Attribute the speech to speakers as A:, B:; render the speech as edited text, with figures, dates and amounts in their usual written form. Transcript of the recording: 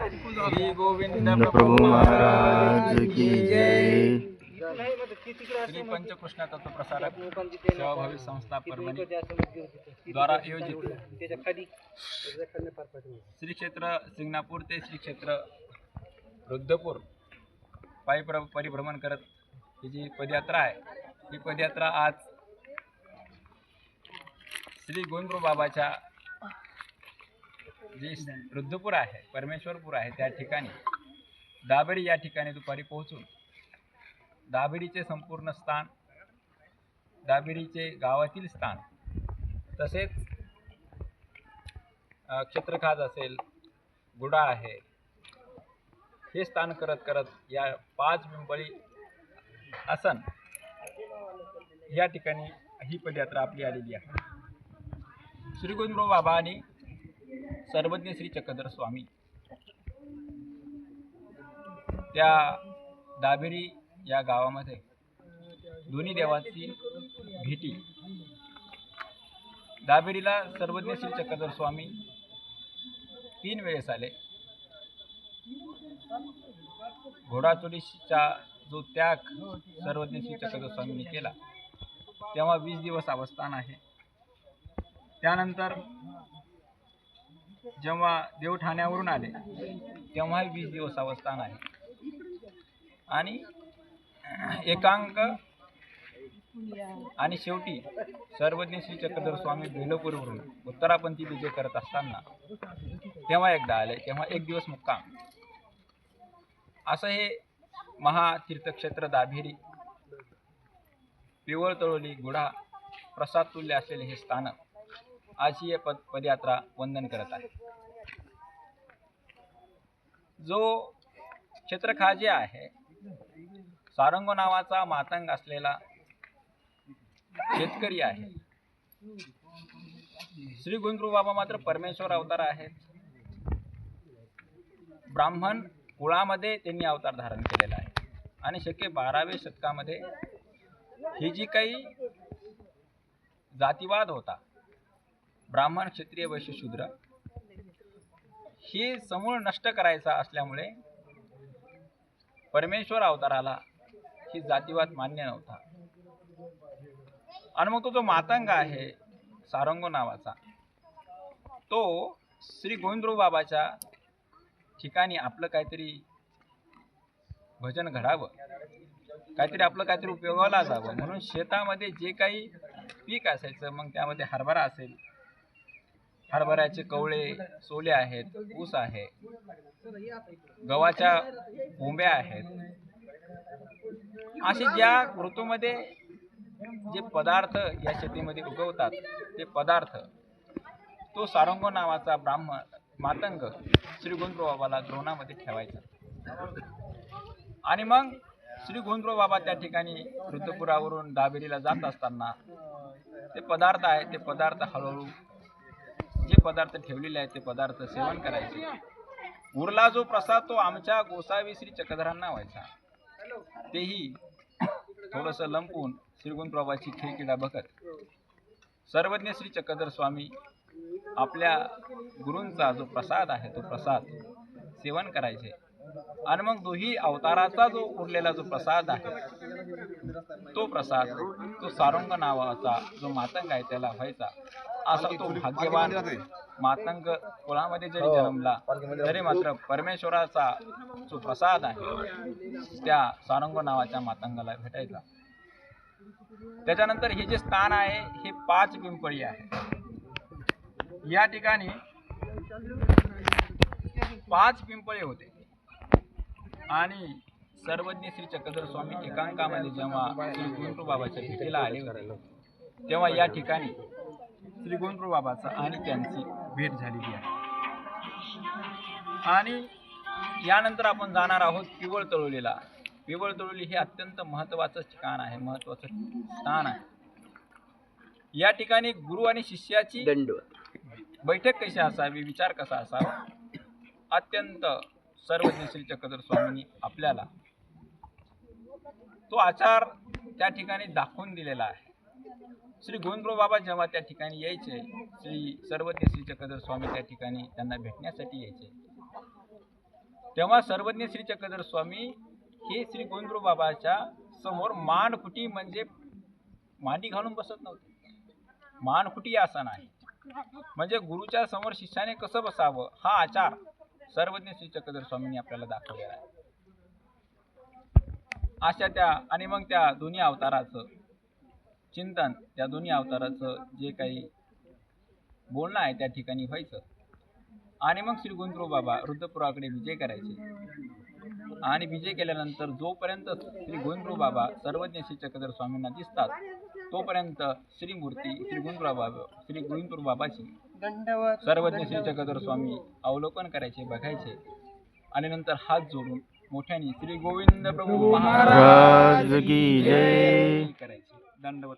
A: श्री गोविंद
B: प्रभु महाराज की जय।
A: श्री पंचकृष्ण तत्व प्रसारक सेवाभावी संस्था परभणी द्वारा आयोजित श्री क्षेत्र सिंगणापूर ते श्री क्षेत्र रुद्रपूर पायी परिभ्रमण करत ही जी पदयात्रा आहे, ही पदयात्रा आज श्री गोविंदराव बाबाच्या जे रुद्रपूर आहे, परमेश्वरपूर आहे, त्या ठिकाणी दाभेडी या ठिकाणी दुपारी पोहोचून दाभेडीचे संपूर्ण स्थान, दाभेडीचे गावातील स्थान, तसेच क्षेत्रखाज असेल, गुडा आहे, हे स्थान करत करत या 5 पिंपळी आसन या ठिकाणी ही पदयात्रा आपली आलेली आहे। श्री गोविंदराव बाबा आणि सर्वज्ञ श्री चक्रधर स्वामी त्या दाभेडी या गावामध्ये दोन्ही देवाची भेटी। दाभेडीला सर्वज्ञ श्री चक्रधर स्वामी 3 वेळेस आले। घोडाचोरीचा जो त्याग सर्वज्ञ श्री चक्रधर स्वामींनी केला तेव्हा 20 दिवस अवस्थान आहे। त्यानंतर जेव्हा देवठाण्यावरून आले तेव्हाही 20 दिवस अवस्थान आहे आणि एकांक आणि शेवटी सर्वज्ञ श्री चक्रधर स्वामी बेलोपूरवरून उत्तरापंथी विजय करत असताना तेव्हा एकदा आले, तेव्हा 1 दिवस मुक्काम। असं हे महातीर्थक्षेत्र दाभेडी पिवळ तळोली गुढा प्रसाद तुल्य असलेले हे स्थानक आज ही पदयात्रा वंदन करत आहे। जो क्षेत्रखाजे आहे, सारंग नावाचा मातंग असलेला शेतकरी आहे। श्री गोविंदराव बाबा मात्र परमेश्वर अवतार आहेत। ब्राह्मण कुळामध्ये त्यांनी अवतार धारण केलेला आहे आणि शके 12व्या शतकामध्ये ही जी काही जातीवाद होता, ब्राह्मण क्षत्रिय वैश्य शूद्र, ही समूळ नष्ट करायचा असल्यामुळे परमेश्वर अवताराला ही जातीवाद मान्य नव्हता आणि मग तो जो मातंग आहे सारंग नावाचा, तो श्री गोविंदराव बाबाच्या ठिकाणी आपलं काहीतरी भजन घडावं, काहीतरी उपयोगाला जावं म्हणून शेतामध्ये जे काही पीक असायचं, मग त्यामध्ये हरभरा असेल, हरभऱ्याचे कवळे सोले आहेत, ऊस आहे, गव्हाच्या कोंब्या आहेत, असे ज्या ऋतूमध्ये जे पदार्थ या शेतीमध्ये उगवतात ते पदार्थ तो सारंग नावाचा ब्राह्मण मातंग श्री गोविंदराव बाबाला द्रोणामध्ये ठेवायचा आणि मग श्री गोविंदराव बाबा त्या ठिकाणी रुद्रपुरावरून दाभेडीला जात असताना ते पदार्थ आहे, ते पदार्थ हळूहळू जे पदार्थ ठेवलेले आहेत ते पदार्थ सेवन करायचे। उरला जो प्रसाद तो आमच्या गोसावी श्री चक्रधरांना व्हायचा। तेही थोडंसं लंपून श्री गोविंदराव बाबाची खिळखिळा बघत सर्वज्ञ श्री चक्रधर स्वामी आपल्या गुरूंचा जो प्रसाद आहे तो प्रसाद सेवन करायचे आणि मग दोही अवताराचा जो उरलेला जो प्रसाद आहे तो प्रसाद तो सारंग नावाचा जो मातंग आहे त्याला व्हायचा। असा तो भाग्यवान मातंग कुळामध्ये जरी जन्मला तरी मात्र परमेश्वराचा जो प्रसाद आहे त्या सारंग नावाच्या मातंगाला भेटायचा। त्याच्यानंतर हे जे स्थान आहे हे 5 पिंपळी आहे। या ठिकाणी 5 पिंपळे होते आणि सर्वज्ञ श्री चक्रधर स्वामी एकांकामध्ये जेव्हा श्री गोविंदराव बाबाच्या भेटीला आले होते तेव्हा या ठिकाणी श्री गोविंदराव बाबाचा आणि त्यांची भेट झालेली आहे। आणि यानंतर आपण जाणार आहोत पिवळ तळोलीला। पिवळ तळोली हे अत्यंत महत्त्वाचं ठिकाण आहे, महत्त्वाचं स्थान आहे। या ठिकाणी गुरु आणि शिष्याची बैठक कशी असावी, विचार कसा असावा, अत्यंत सर्वज्ञ श्री चक्रधर स्वामींनी आपल्याला तो आचार त्या ठिकाणी दाखवून दिलेला आहे। श्री गोविंदराव बाबा जेव्हा त्या ठिकाणी यायचे, श्री सर्वज्ञ श्री चक्रधर स्वामी त्या ठिकाणी त्यांना भेटण्यासाठी यायचे, तेव्हा सर्वज्ञ श्री चक्रधर स्वामी हे श्री गोविंदराव बाबाच्या समोर मानकुटी म्हणजे मांडी घालून बसत नव्हते. मानकुटी आसन आहे म्हणजे गुरुच्या समोर शिष्याने कसं बसावं हा आचार सर्वज्ञ श्री चक्रधर स्वामींनी आपल्याला दाखवलेला आहे. अशा त्या आणि मग त्या दोन्ही अवताराचं चिंतन, त्या दोन्ही अवताराचं जे काही बोलणं आहे त्या ठिकाणी व्हायचं. आणि मग श्री गोविंदराव बाबा रुद्रपुराकडे विजय करायचे आणि विजय केल्यानंतर जोपर्यंत श्री गोविंदराव बाबा सर्वज्ञ श्री चक्रधर स्वामींना दिसतात तोपर्यंत श्री गोविंदराव बाबाची सर्वज्ञ श्री चक्रधर स्वामी अवलोकन करायचे, बघायचे आणि नंतर हात जोडून मोठ्याने श्री गोविंद प्रभू महाराज
B: की जय
A: करायचे. दंडवत.